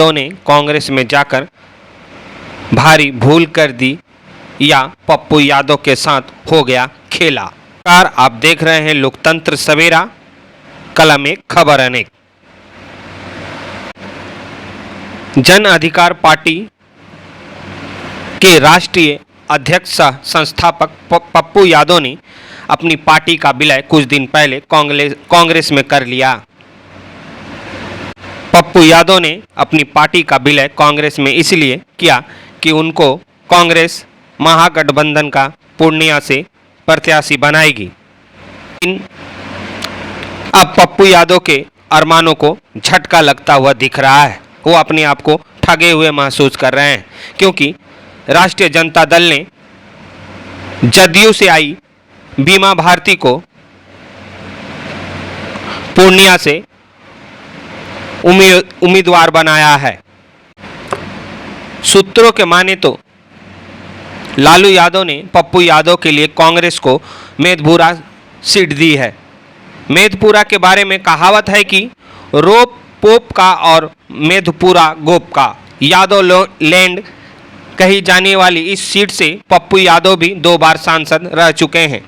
यादव ने कांग्रेस में जाकर भारी भूल कर दी या पप्पू यादव के साथ हो गया खेला। कार आप देख रहे हैं लोकतंत्र सवेरा, कलम एक खबर अनेक। जन अधिकार पार्टी के राष्ट्रीय अध्यक्ष सह संस्थापक पप्पू यादव ने अपनी पार्टी का विलय कुछ दिन पहले कांग्रेस में कर लिया। पप्पू यादव ने अपनी पार्टी का विलय कांग्रेस में इसलिए किया कि उनको कांग्रेस महागठबंधन का पूर्णिया से प्रत्याशी बनाएगी। अब पप्पू यादव के अरमानों को झटका लगता हुआ दिख रहा है। वो अपने आप को ठगे हुए महसूस कर रहे हैं, क्योंकि राष्ट्रीय जनता दल ने जदयू से आई बीमा भारती को पूर्णिया से उम्मीदवार बनाया है। सूत्रों के माने तो लालू यादव ने पप्पू यादव के लिए कांग्रेस को मेदपुरा सीट दी है। मेदपुरा के बारे में कहावत है कि रोप पोप का और मेदपुरा गोप का। यादव लैंड कही जाने वाली इस सीट से पप्पू यादव भी 2 बार सांसद रह चुके हैं।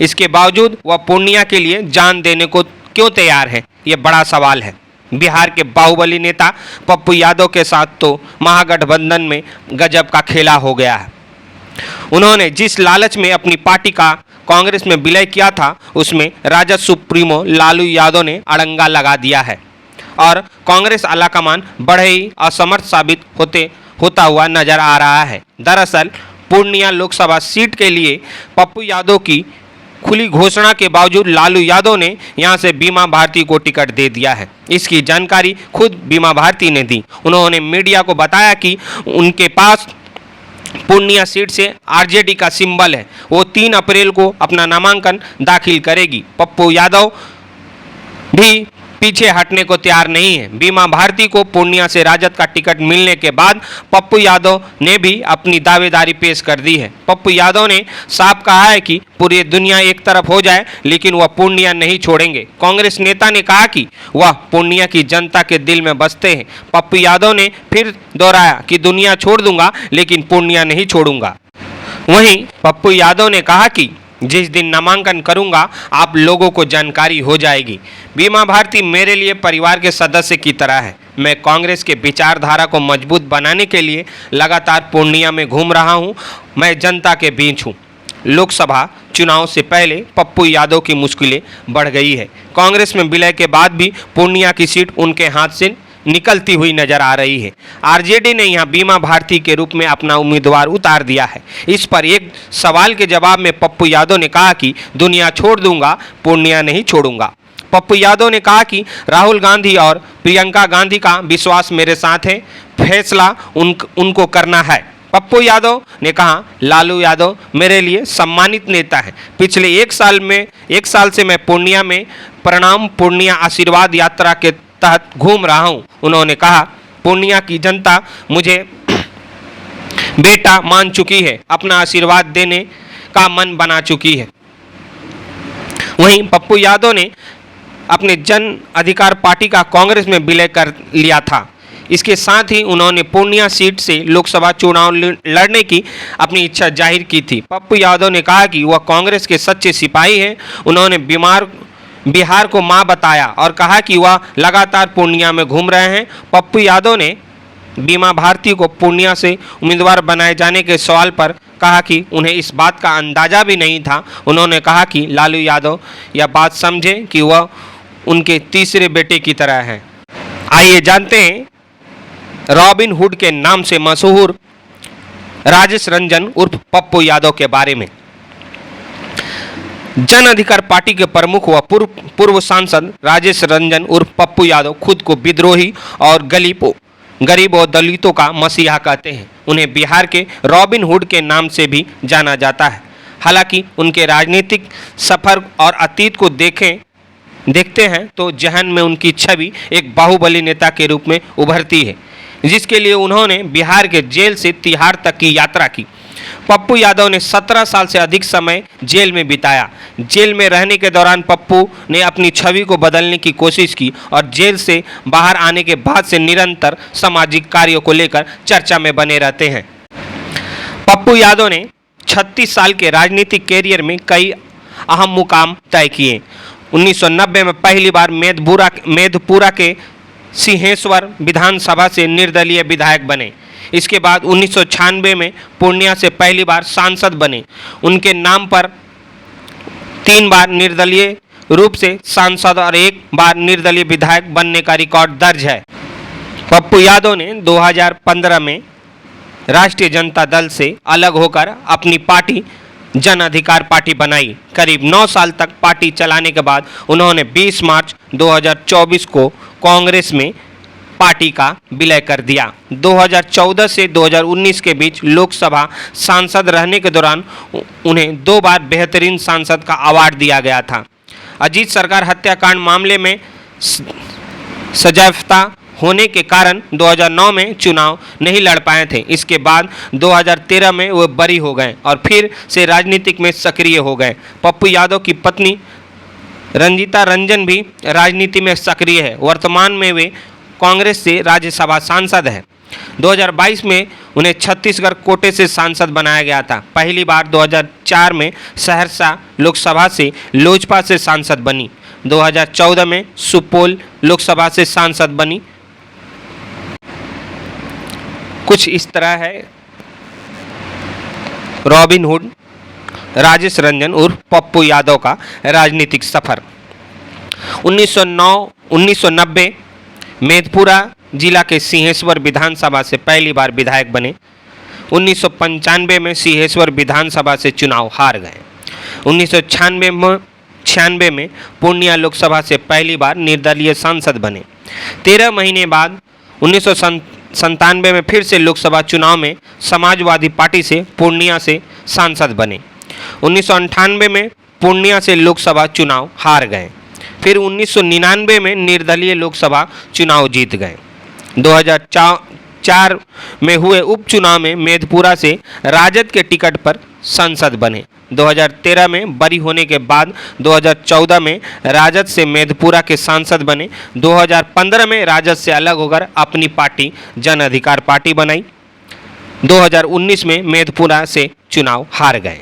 इसके बावजूद वह पूर्णिया के लिए जान देने को क्यों तैयार है, ये बड़ा सवाल है। बिहार के बाहुबली नेता पप्पू यादव के साथ तो महागठबंधन में गजब का खेला हो गया है। उन्होंने जिस लालच में अपनी पार्टी का कांग्रेस में विलय किया था, उसमें राजद सुप्रीमो लालू यादव ने अड़ंगा लगा दिया है और कांग्रेस आलाकमान बड़े ही असमर्थ साबित होता हुआ नजर आ रहा है। दरअसल पूर्णिया लोकसभा सीट के लिए पप्पू यादव की खुली घोषणा के बावजूद लालू यादव ने यहां से बीमा भारती को टिकट दे दिया है। इसकी जानकारी खुद बीमा भारती ने दी। उन्होंने मीडिया को बताया कि उनके पास पूर्णिया सीट से आरजेडी का सिंबल है। वो 3 अप्रैल को अपना नामांकन दाखिल करेगी। पप्पू यादव भी पीछे हटने को तैयार नहीं है। बीमा भारती को पूर्णिया से राजद का टिकट मिलने के बाद पप्पू यादव ने भी अपनी दावेदारी पेश कर दी है। पप्पू यादव ने साफ कहा है कि पूरी दुनिया एक तरफ हो जाए लेकिन वह पूर्णिया नहीं छोड़ेंगे। कांग्रेस नेता ने कहा कि वह पूर्णिया की जनता के दिल में बसते हैं। पप्पू यादव ने फिर दोहराया कि दुनिया छोड़ दूंगा लेकिन पूर्णिया नहीं छोड़ूंगा। वहीं पप्पू यादव ने कहा कि जिस दिन नामांकन करूंगा आप लोगों को जानकारी हो जाएगी। बीमा भारती मेरे लिए परिवार के सदस्य की तरह है। मैं कांग्रेस के विचारधारा को मजबूत बनाने के लिए लगातार पूर्णिया में घूम रहा हूं। मैं जनता के बीच हूं। लोकसभा चुनाव से पहले पप्पू यादव की मुश्किलें बढ़ गई है। कांग्रेस में विलय के बाद भी पूर्णिया की सीट उनके हाथ से निकलती हुई नजर आ रही है। आरजेडी ने यहां बीमा भारती के रूप में अपना उम्मीदवार उतार दिया है। इस पर एक सवाल के जवाब में पप्पू यादव ने कहा कि दुनिया छोड़ दूंगा, पूर्णिया नहीं छोड़ूंगा। पप्पू यादव ने कहा कि राहुल गांधी और प्रियंका गांधी का विश्वास मेरे साथ है, फैसला उनको करना है। पप्पू यादव ने कहा लालू यादव मेरे लिए सम्मानित नेता है। पिछले एक साल से मैं पूर्णिया में प्रणाम पूर्णिया आशीर्वाद यात्रा के तहत घूम रहा हूं। उन्होंने कहा पूर्णिया की जनता मुझे बेटा मान चुकी है, अपना आशीर्वाद देने का मन बना चुकी है। वहीं पप्पू यादव ने अपने जन अधिकार पार्टी का कांग्रेस में विलय कर लिया था। इसके साथ ही उन्होंने पूर्णिया सीट से लोकसभा चुनाव लड़ने की अपनी इच्छा जाहिर की थी। पप्पू यादव ने कहा कि वह कांग्रेस के सच्चे सिपाही हैं। उन्होंने बिहार को मां बताया और कहा कि वह लगातार पूर्णिया में घूम रहे हैं। पप्पू यादव ने बीमा भारती को पूर्णिया से उम्मीदवार बनाए जाने के सवाल पर कहा कि उन्हें इस बात का अंदाजा भी नहीं था। उन्होंने कहा कि लालू यादव यह बात समझे कि वह उनके तीसरे बेटे की तरह है। आइए जानते हैं रॉबिन हुड के नाम से मशहूर राजेश रंजन उर्फ पप्पू यादव के बारे में। जन अधिकार पार्टी के प्रमुख व पूर्व सांसद राजेश रंजन उर्फ पप्पू यादव खुद को विद्रोही और गरीब और दलितों का मसीहा कहते हैं। उन्हें बिहार के रॉबिन हुड के नाम से भी जाना जाता है। हालांकि उनके राजनीतिक सफर और अतीत को देखते हैं तो जहन में उनकी छवि एक बाहुबली नेता के रूप में उभरती है, जिसके लिए उन्होंने बिहार के जेल से तिहाड़ तक की यात्रा की। पप्पू यादव ने 17 साल से अधिक समय जेल में बिताया। जेल में रहने के दौरान पप्पू ने अपनी छवि को बदलने की कोशिश की और जेल से बाहर आने के बाद से निरंतर सामाजिक कार्यों को लेकर चर्चा में बने रहते हैं। पप्पू यादव ने 36 साल के राजनीतिक कैरियर में कई अहम मुकाम तय किए। 1990 में पहली बार मेधपुरा के सिंहेश्वर विधानसभा से निर्दलीय विधायक बने। इसके बाद 1996 में पूर्णिया से पहली बार सांसद बने। उनके नाम पर 3 बार निर्दलीय रूप से सांसद और 1 बार निर्दलीय विधायक बनने का रिकॉर्ड दर्ज है। पप्पू यादव ने 2015 में राष्ट्रीय जनता दल से अलग होकर अपनी पार्टी जन अधिकार पार्टी बनाई। करीब 9 साल तक पार्टी चलाने के बाद उन्होंने 20 मार्च 2024 को कांग्रेस में पार्टी का विलय कर दिया। 2014 से 2019 के बीच लोकसभा सांसद रहने के दौरान उन्हें 2 बार बेहतरीन सांसद का अवार्ड दिया गया था। अजीत सरकार हत्याकांड मामले में सजायाफ्ता होने के कारण 2009 में चुनाव नहीं लड़ पाए थे। इसके बाद 2013 में वो बरी हो गए और फिर से राजनीतिक में सक्रिय हो गए। पप्पू यादव की पत्नी रंजीता रंजन भी राजनीति में सक्रिय है। वर्तमान में वे कांग्रेस से राज्यसभा सांसद है। 2022 में उन्हें छत्तीसगढ़ कोटे से सांसद बनाया गया था। पहली बार 2004 में सहरसा लोकसभा से लोजपा से सांसद बनी। 2014 में सुपौल लोकसभा से सांसद बनी। कुछ इस तरह है रॉबिन हुड राजेश रंजन उर्फ पप्पू यादव का राजनीतिक सफर। 1990 मेधपुरा जिला के सिंहेश्वर विधानसभा से पहली बार विधायक बने। 1995 में सिंहेश्वर विधानसभा से चुनाव हार गए। 1996 में पूर्णिया लोकसभा से पहली बार निर्दलीय सांसद बने। 13 महीने बाद 1997 में फिर से लोकसभा चुनाव में समाजवादी पार्टी से पूर्णिया से सांसद बने। 1998 में पूर्णिया से लोकसभा चुनाव हार गए। फिर 1999 में निर्दलीय लोकसभा चुनाव जीत गए। 2004 में हुए उपचुनाव में मेधपुरा से राजद के टिकट पर सांसद बने। 2013 में बरी होने के बाद 2014 में राजद से मेधपुरा के सांसद बने। 2015 में राजद से अलग होकर अपनी पार्टी जन अधिकार पार्टी बनाई। 2019 में मेधपुरा से चुनाव हार गए।